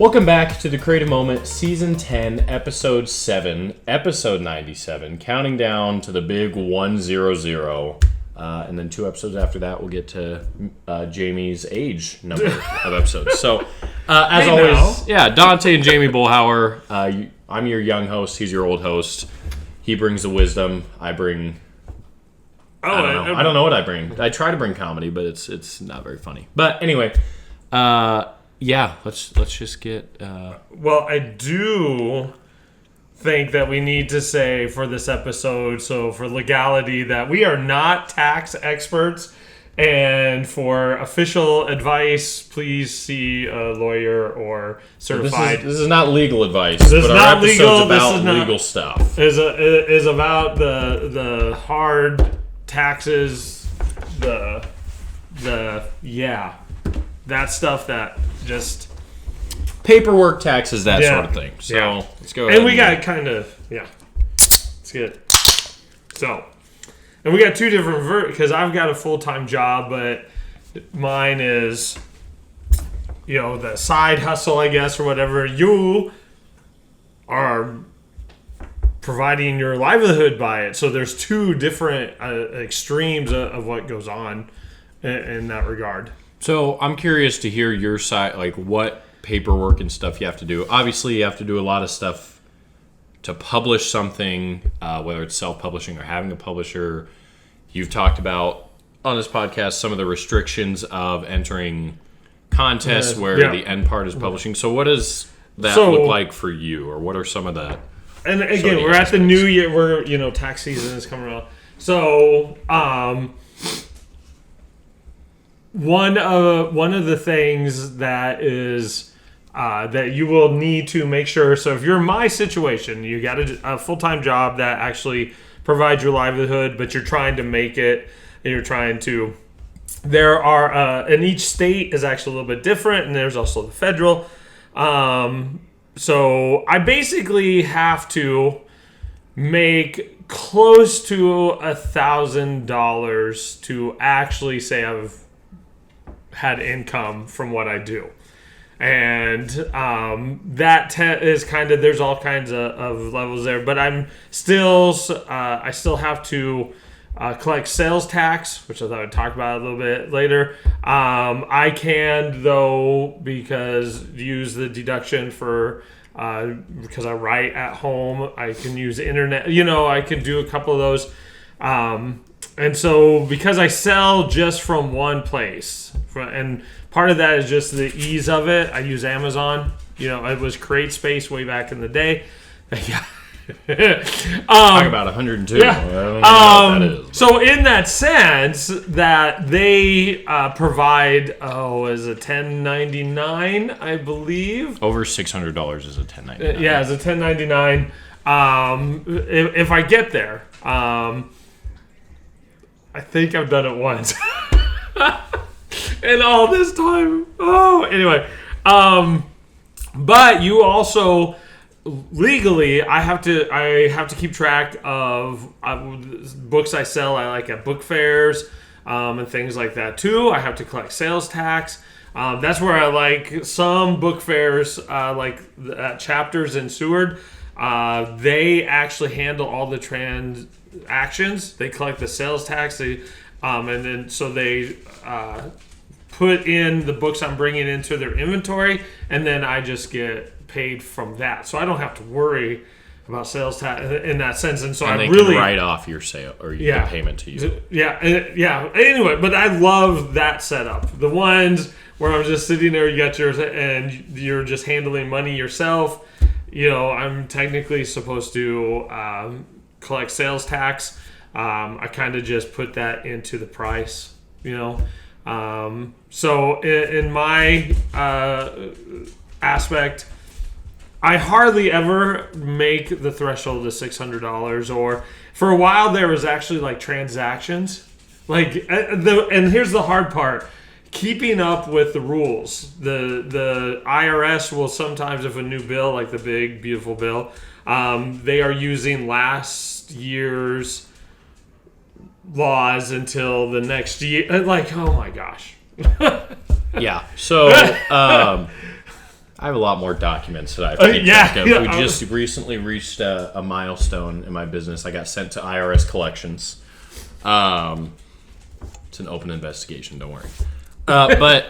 Welcome back to The Creative Moment, Season 10, Episode 7, Episode 97, counting down to the big 100. And then 2 episodes after that, we'll get to Jamie's age number of episodes. So, as always, Dante and Jamie Bullhauer. I'm your young host. He's your old host. He brings the wisdom. I bring... I don't know what I bring. I try to bring comedy, but it's not very funny. But anyway... let's just get... Well, I do think that we need to say for this episode, so for legality, that we are not tax experts. And for official advice, please see a lawyer or certified... This is not legal advice. This is not legal. About legal stuff. Is about the hard taxes, that stuff that just... Paperwork, taxes, that sort of thing. So, let's go ahead. And we got let's get it. So, and we got 2 different because I've got a full-time job, but mine is, the side hustle, I guess, or whatever. You are providing your livelihood by it. So there's 2 different extremes of what goes on in that regard. So I'm curious to hear your side, like what paperwork and stuff you have to do. Obviously, you have to do a lot of stuff to publish something, whether it's self-publishing or having a publisher. You've talked about on this podcast some of the restrictions of entering contests where the end part is publishing. So what does that look like for you, or what are some of the... And again, we're at the new year. We're, tax season is coming around. So, one of the things that is that you will need to make sure. So, if you're in my situation, you got a full-time job that actually provides your livelihood, but you're trying to make it, and you're trying to. There are, and each state is actually a little bit different, and there's also the federal. So I basically have to make close to $1,000 to actually say I've had income from what I do. And that is kind of, there's all kinds of levels there. But I'm still, I still have to collect sales tax, which I thought I'd talk about a little bit later. I can, though, because use the deduction for because I write at home. I can use internet. I can do a couple of those. And so because I sell just from one place, and part of that is just the ease of it. I use Amazon. It was CreateSpace way back in the day. Yeah. Talk about 102. Yeah. I don't know what that is. So in that sense, that they provide, is a 1099, I believe. Over $600 is a 1099. Yeah, it's a 1099. If I get there, I think I've done it once. And all this time. Anyway. But you also... Legally, I have to keep track of books I sell. I like at book fairs and things like that too. I have to collect sales tax. That's where I like some book fairs, like Chapters in Seward. They actually handle all the transactions. They collect the sales tax. And then so they put in the books I'm bringing into their inventory, and then I just get paid from that, so I don't have to worry about sales tax in that sense. And so they can write off your sale or your payment to you. Anyway, but I love that setup. The ones where I'm just sitting there, you got yours, and you're just handling money yourself. I'm technically supposed to collect sales tax. I kind of just put that into the price. So in my aspect, I hardly ever make the threshold of $600, or for a while there was actually like transactions. And here's the hard part: keeping up with the rules. The IRS will sometimes, if a new bill, like the big beautiful bill, they are using last year's laws until the next year. Oh my gosh. Yeah. So I have a lot more documents that I have to keep track of. We just recently reached a milestone in my business. I got sent to IRS collections. It's an open investigation, don't worry. But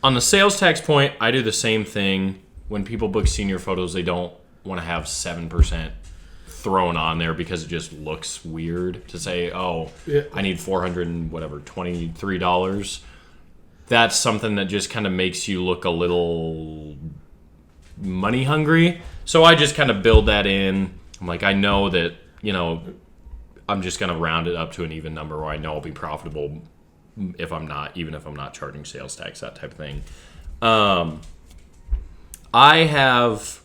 on the sales tax point, I do the same thing. When people book senior photos, they don't want to have 7% thrown on there because it just looks weird to say, I need $423. That's something that just kind of makes you look a little money hungry. So I just kind of build that in. I'm like, I know that, I'm just going to round it up to an even number where I know I'll be profitable even if I'm not charging sales tax, that type of thing. I have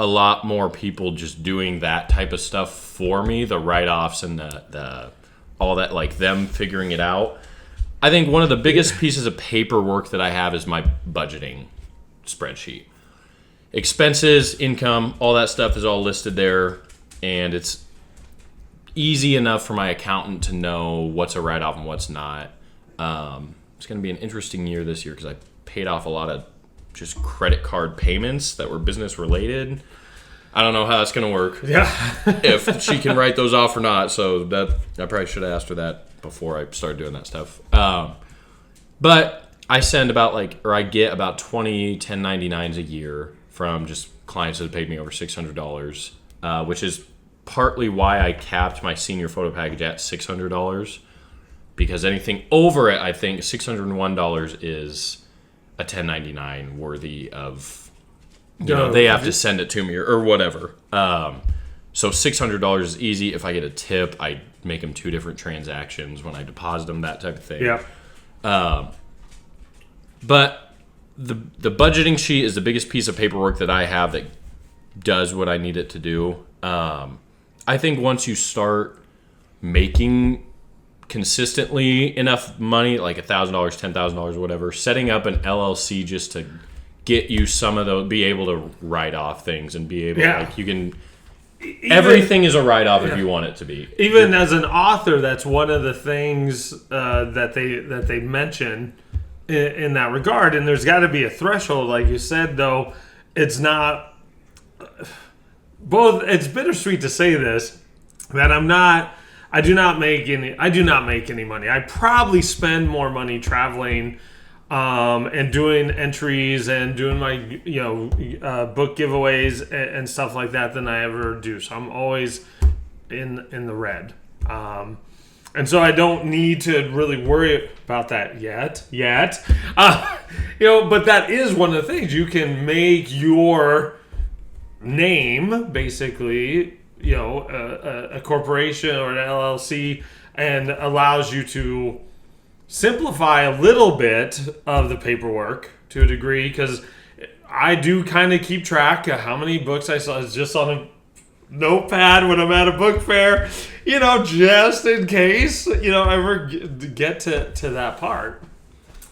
a lot more people just doing that type of stuff for me, the write-offs and the all that, like them figuring it out. I think one of the biggest pieces of paperwork that I have is my budgeting spreadsheet. Expenses, income, all that stuff is all listed there, and it's easy enough for my accountant to know what's a write-off and what's not. It's going to be an interesting year this year because I paid off a lot of just credit card payments that were business related. I don't know how that's going to work. Yeah. If she can write those off or not. So that I probably should have asked her that before I started doing that stuff. But I send I get about 20 1099s a year from just clients that have paid me over $600, which is partly why I capped my senior photo package at $600, because anything over it, I think $601 is a 1099 worthy of, they have to send it to me or whatever. So $600 is easy. If I get a tip, I make them 2 different transactions when I deposit them, that type of thing. Yeah. But the budgeting sheet is the biggest piece of paperwork that I have that does what I need it to do. I think once you start making consistently enough money, like $1,000, $10,000, whatever, setting up an LLC just to get you some of those, be able to write off things and be able you can. Everything is a write-off if you want it to be. Even as an author, that's one of the things that they mention in that regard. And there's got to be a threshold, like you said. Though it's not both. It's bittersweet to say this, that I do not make any money. I probably spend more money traveling and doing entries and doing my book giveaways and stuff like that than I ever do. So I'm always in the red, and so I don't need to really worry about that yet. But that is one of the things. You can make your name basically, a corporation or an LLC, and allows you to simplify a little bit of the paperwork to a degree, because I do kind of keep track of how many books I saw. It's just on a notepad when I'm at a book fair, just in case, ever get to that part.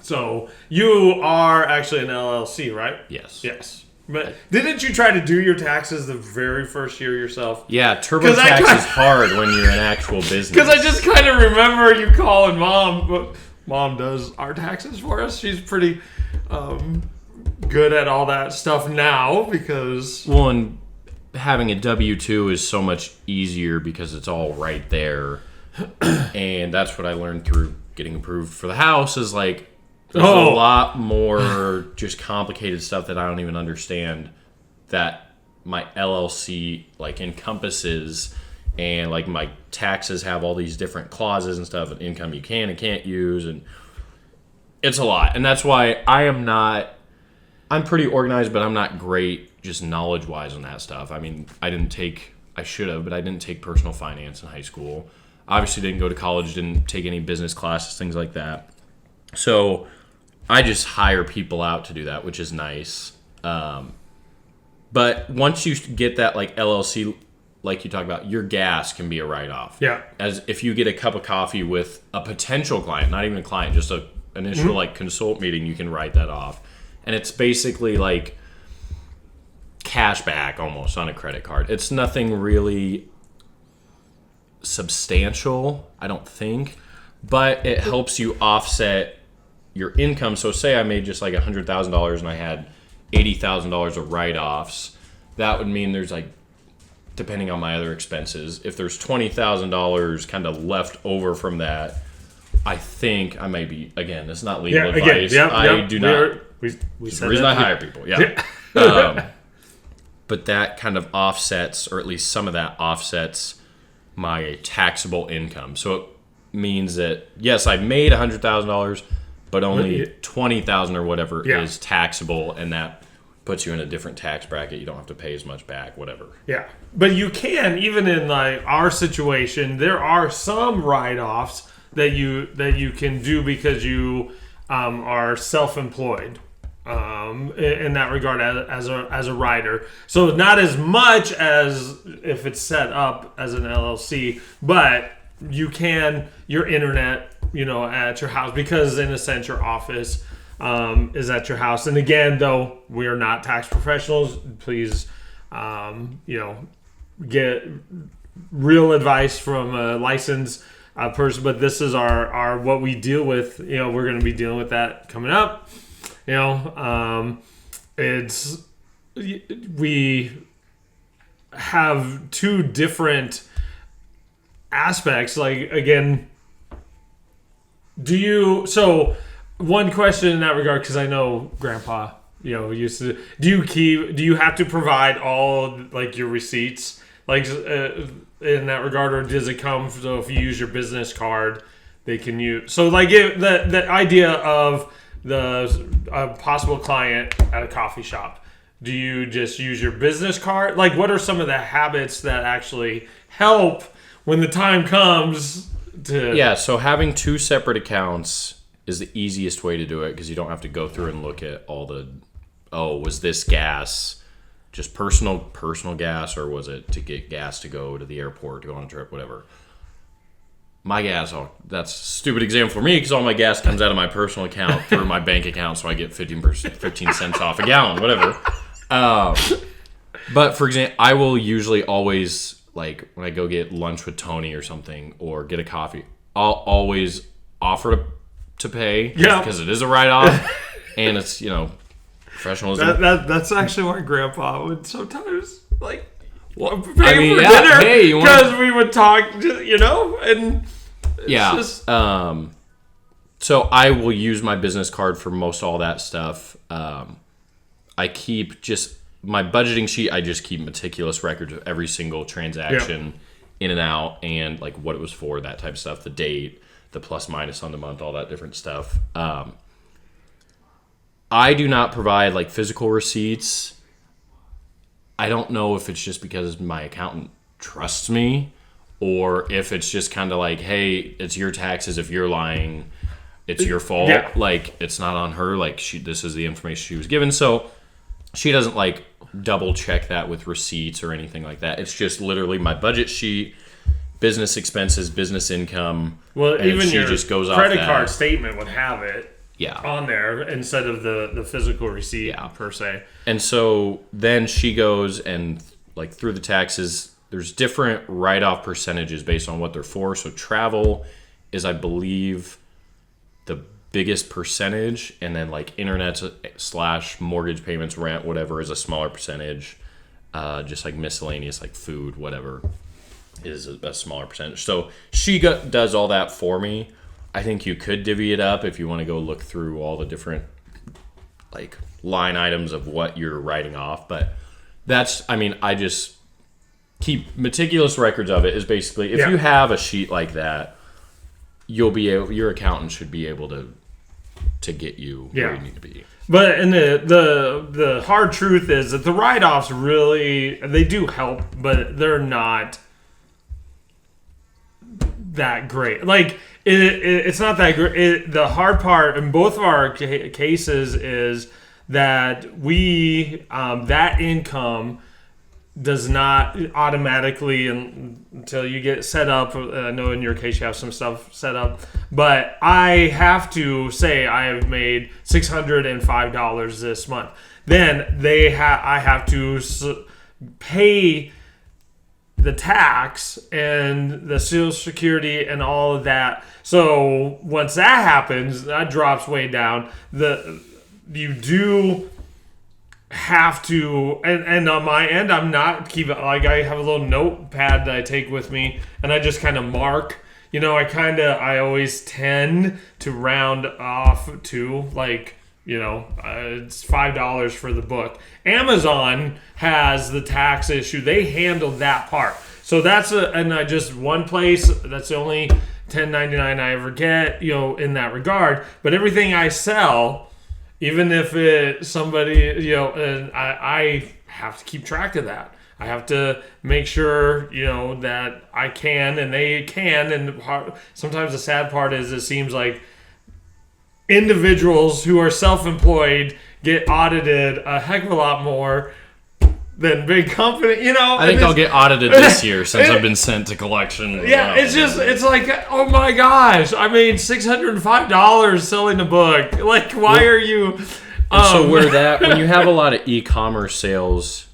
So you are actually an LLC, right? Yes. But didn't you try to do your taxes the very first year yourself? Yeah, TurboTax is hard when you're an actual business. Because I just kind of remember you calling Mom. But Mom does our taxes for us. She's pretty good at all that stuff now because... Well, and having a W-2 is so much easier because it's all right there. And that's what I learned through getting approved for the house is there's a lot more just complicated stuff that I don't even understand that my LLC encompasses, and my taxes have all these different clauses and stuff, and income you can and can't use, and it's a lot. And that's why I'm pretty organized, but I'm not great just knowledge-wise on that stuff. I mean, I should have, but I didn't take personal finance in high school. Obviously didn't go to college, didn't take any business classes, things like that. So I just hire people out to do that, which is nice. But once you get that LLC, like you talked about, your gas can be a write-off. Yeah. As if you get a cup of coffee with a potential client, not even a client, just a initial consult meeting, you can write that off. And it's basically cash back almost on a credit card. It's nothing really substantial, I don't think, but it helps you offset your income. So say I made just $100,000 and I had $80,000 of write-offs, that would mean there's like, depending on my other expenses, if there's $20,000 kind of left over from that, I think I may be, again, it's not legal advice. I do not. It's the reason I hire people. Yeah. But that kind of offsets, or at least some of that offsets my taxable income. So it means that, yes, I made $100,000, but only $20,000 or whatever is taxable, and that puts you in a different tax bracket. You don't have to pay as much back, whatever. Yeah. But you can, even in like our situation, there are some write-offs that you can do because you are self-employed in that regard as a writer. So not as much as if it's set up as an LLC, but you can, your internet, at your house, because in a sense your office is at your house. And again, though, we are not tax professionals. Please, get real advice from a licensed person. But this is our what we deal with. We're going to be dealing with that coming up. We have two different aspects. Like, again, so one question in that regard, because I know Grandpa, used to, do you have to provide all like your receipts, like in that regard, or does it come, so if you use your business card, they can use, so like the idea of a possible client at a coffee shop, do you just use your business card? Like, what are some of the habits that actually help when the time comes to... Yeah, so having two separate accounts is the easiest way to do it, because you don't have to go through and look at all the, was this gas just personal gas, or was it to get gas to go to the airport, to go on a trip, whatever. My gas, that's a stupid example for me, because all my gas comes out of my personal account through my bank account, so I get 15 cents off a gallon, whatever. But for example, I will usually always, like when I go get lunch with Tony or something, or get a coffee, I'll always offer to pay, because it is a write-off, and it's, professionalism. That's actually why Grandpa would sometimes, like... Well, for dinner, because we would talk, and just... So I will use my business card for most all that stuff. I keep just my budgeting sheet. I just keep meticulous records of every single transaction in and out, and like what it was for, that type of stuff, the date, the plus minus on the month, all that different stuff. I do not provide like physical receipts. I don't know if it's just because my accountant trusts me, or if it's just kind of like, hey, it's your taxes. If you're lying, it's your fault. Yeah. Like, it's not on her. Like, this is the information she was given. So she doesn't like double check that with receipts or anything like that. It's just literally my budget sheet, business expenses, business income. Well, even your just goes credit card statement would have it. Yeah. On there instead of the physical receipt per se. And so then she goes and like through the taxes, there's different write-off percentages based on what they're for. So travel is, I believe, the biggest percentage, and then like internet / mortgage payments, rent, whatever, is a smaller percentage. Just like miscellaneous, like food, whatever, is a smaller percentage. So she does all that for me. I think you could divvy it up if you want to go look through all the different like line items of what you're writing off. But I just keep meticulous records of it. Is basically, if you have a sheet like that, your accountant should be able to get you where you need to be. But and the hard truth is that the write-offs really, they do help, but they're not that great. Like it's not that great. The hard part in both of our cases is that we that income does not automatically until you get set up. I know in your case you have some stuff set up, but I have to say I have made $605 this month. Then I have to pay the tax and the Social Security and all of that. So once that happens, that drops way down. You do have to, and on my end, I'm not keep it like I have a little notepad that I take with me, and I just kind of mark. I always tend to round off to like, it's $5 for the book. Amazon has the tax issue; they handle that part. So that's one place. That's the only $10.99 I ever get, in that regard. But everything I sell, even if it's somebody, and I have to keep track of that. I have to make sure, that I can and they can. And sometimes the sad part is it seems like individuals who are self-employed get audited a heck of a lot more than big company, I think I'll get audited this year since I've been sent to collection. Yeah, it's like, oh my gosh. I mean, $605 selling a book. Like, why are you... so when you have a lot of e-commerce sales,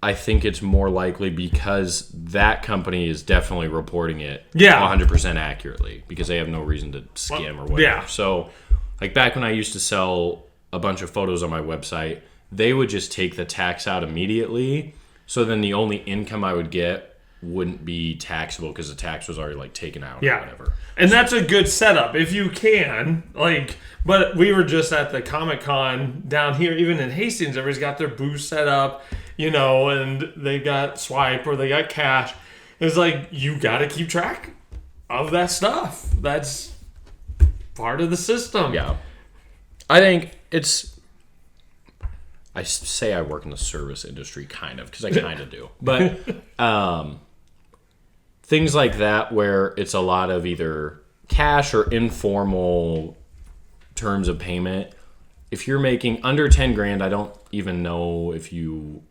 I think it's more likely because that company is definitely reporting it 100% accurately because they have no reason to skim or whatever. Yeah. So, like back when I used to sell a bunch of photos on my website, they would just take the tax out immediately. So then the only income I would get wouldn't be taxable because the tax was already like taken out or whatever. And that's a good setup if you can. But we were just at the Comic-Con down here, even in Hastings, everybody's got their booth set up, and they got Swipe or they got cash. It's like, you got to keep track of that stuff. That's part of the system. Yeah. I think I say I work in the service industry, kind of, because I kind of do. But things like that where it's a lot of either cash or informal terms of payment. If you're making under 10 grand, I don't even know if you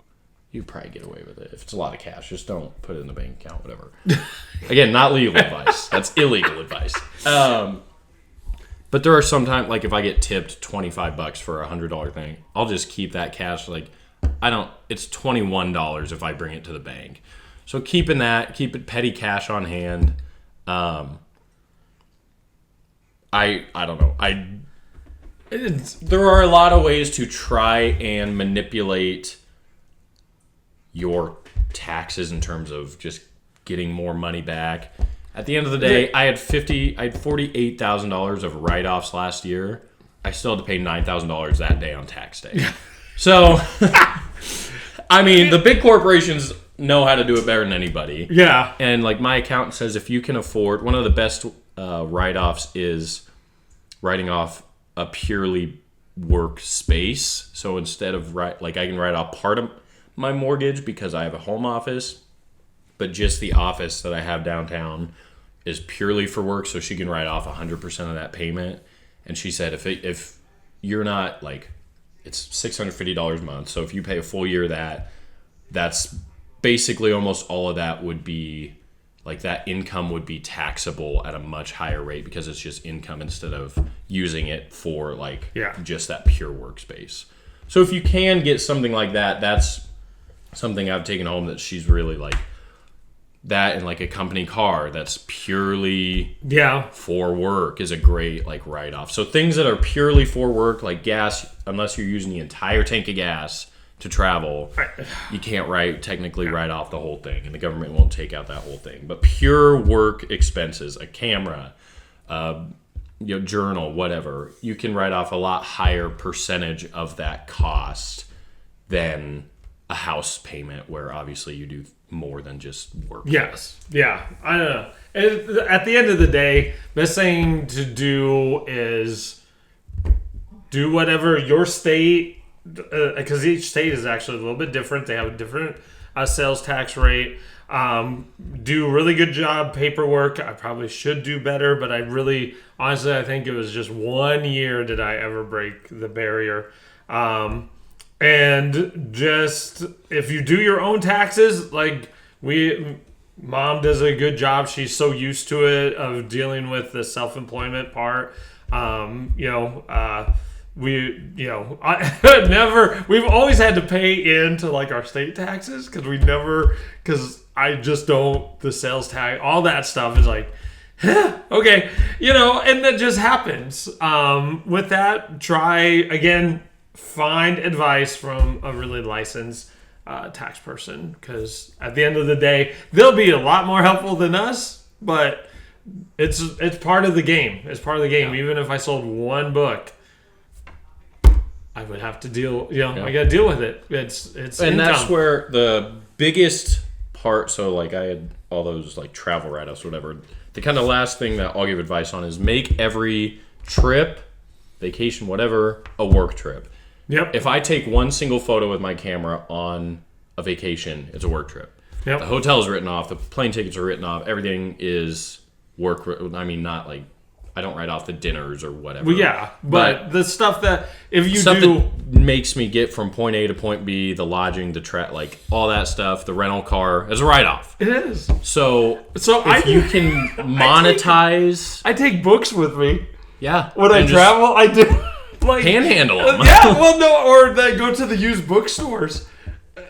probably get away with it. If it's a lot of cash, just don't put it in the bank account, whatever. Again, not legal advice. That's illegal advice. But there are sometimes, like if I get tipped $25 for a $100 thing, I'll just keep that cash. It's $21 if I bring it to the bank. So keep it petty cash on hand. I don't know. There are a lot of ways to try and manipulate your taxes in terms of just getting more money back. At the end of the day, I had $48,000 of write-offs last year. I still had to pay $9,000 that day on tax day. So, I mean, the big corporations know how to do it better than anybody. Yeah. And like my accountant says, if you can afford, one of the best write-offs is writing off a purely work space. So instead of I can write off part of my mortgage because I have a home office, but just the office that I have downtown is purely for work, so she can write off 100% of that payment. And she said if you're not it's $650 a month, so if you pay a full year of that's basically almost all of that would be that income would be taxable at a much higher rate because it's just income instead of using it for just that pure workspace. So if you can get something like that, that's something I've taken home that she's really that, and a company car that's purely for work is a great write-off. So things that are purely for work, like gas, unless you're using the entire tank of gas to travel, you can't technically write off the whole thing, and the government won't take out that whole thing. But pure work expenses, a camera, journal, whatever, you can write off a lot higher percentage of that cost than a house payment, where obviously you do more than just work. Yes. Yeah. I don't know. At the end of the day, best thing to do is do whatever your state, because each state is actually a little bit different. They have a different sales tax rate. Do a really good job paperwork. I probably should do better, but honestly, I think it was just 1 year did I ever break the barrier. And just, if you do your own taxes, Mom does a good job. She's so used to it, of dealing with the self-employment part. We've always had to pay into our state taxes because I just don't, the sales tax, all that stuff is okay, and that just happens. With that, try again. find advice from a really licensed tax person, because at the end of the day, they'll be a lot more helpful than us, but it's part of the game. It's part of the game. Yeah. Even if I sold one book, I would have to deal. I got to deal with it. It's and income. That's where the biggest part. So like I had all those like travel write-offs, whatever. The kind of last thing that I'll give advice on is make every trip, vacation, whatever, a work trip. Yep. If I take one single photo with my camera on a vacation, it's a work trip. Yep. The hotel's written off, the plane tickets are written off, everything is work. I mean, not like I don't write off the dinners or whatever. Well, yeah, but the stuff that if you stuff do that makes me get from point A to point B, the lodging, the like all that stuff, the rental car is a write-off. It is. So if you can monetize, I take books with me. Yeah. When I travel, I do like panhandle them. Yeah, well, no, or they go to the used bookstores. And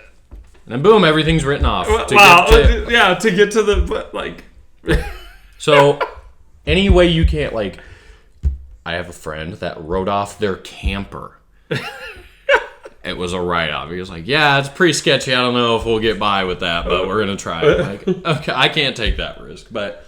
then boom, everything's written off. To get to the like. So, any way you can't, like, I have a friend that wrote off their camper. It was a write-off. He was like, yeah, it's pretty sketchy. I don't know if we'll get by with that, but we're going to try it. Like, okay, I can't take that risk. But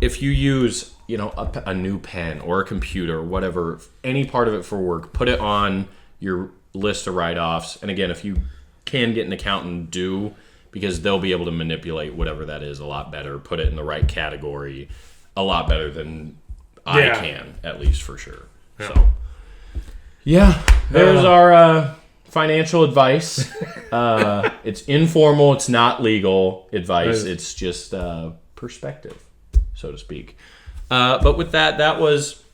if you use, a new pen or a computer, or whatever, any part of it for work, put it on your list of write-offs. And again, if you can get an accountant, do, because they'll be able to manipulate whatever that is a lot better, put it in the right category a lot better than I can, at least for sure. Yeah. So, there's our financial advice. It's informal, it's not legal advice, it's just perspective, so to speak. But with that was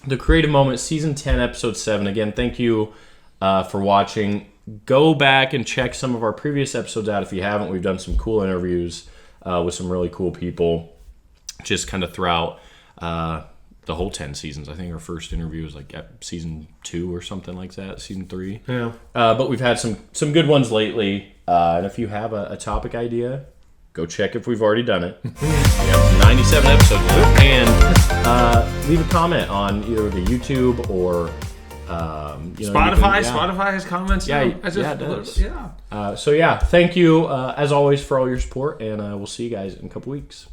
The Creative Moment, Season 10, Episode 7. Again, thank you for watching. Go back and check some of our previous episodes out if you haven't. We've done some cool interviews with some really cool people just kind of throughout the whole 10 seasons. I think our first interview was like at Season 2 or something like that, Season 3. Yeah. But we've had some good ones lately. And if you have a topic idea, go check if we've already done it. We have 97 episodes now. And leave a comment on either the YouTube or Spotify. Spotify has comments. Yeah, it does. So thank you as always for all your support, and we'll see you guys in a couple weeks.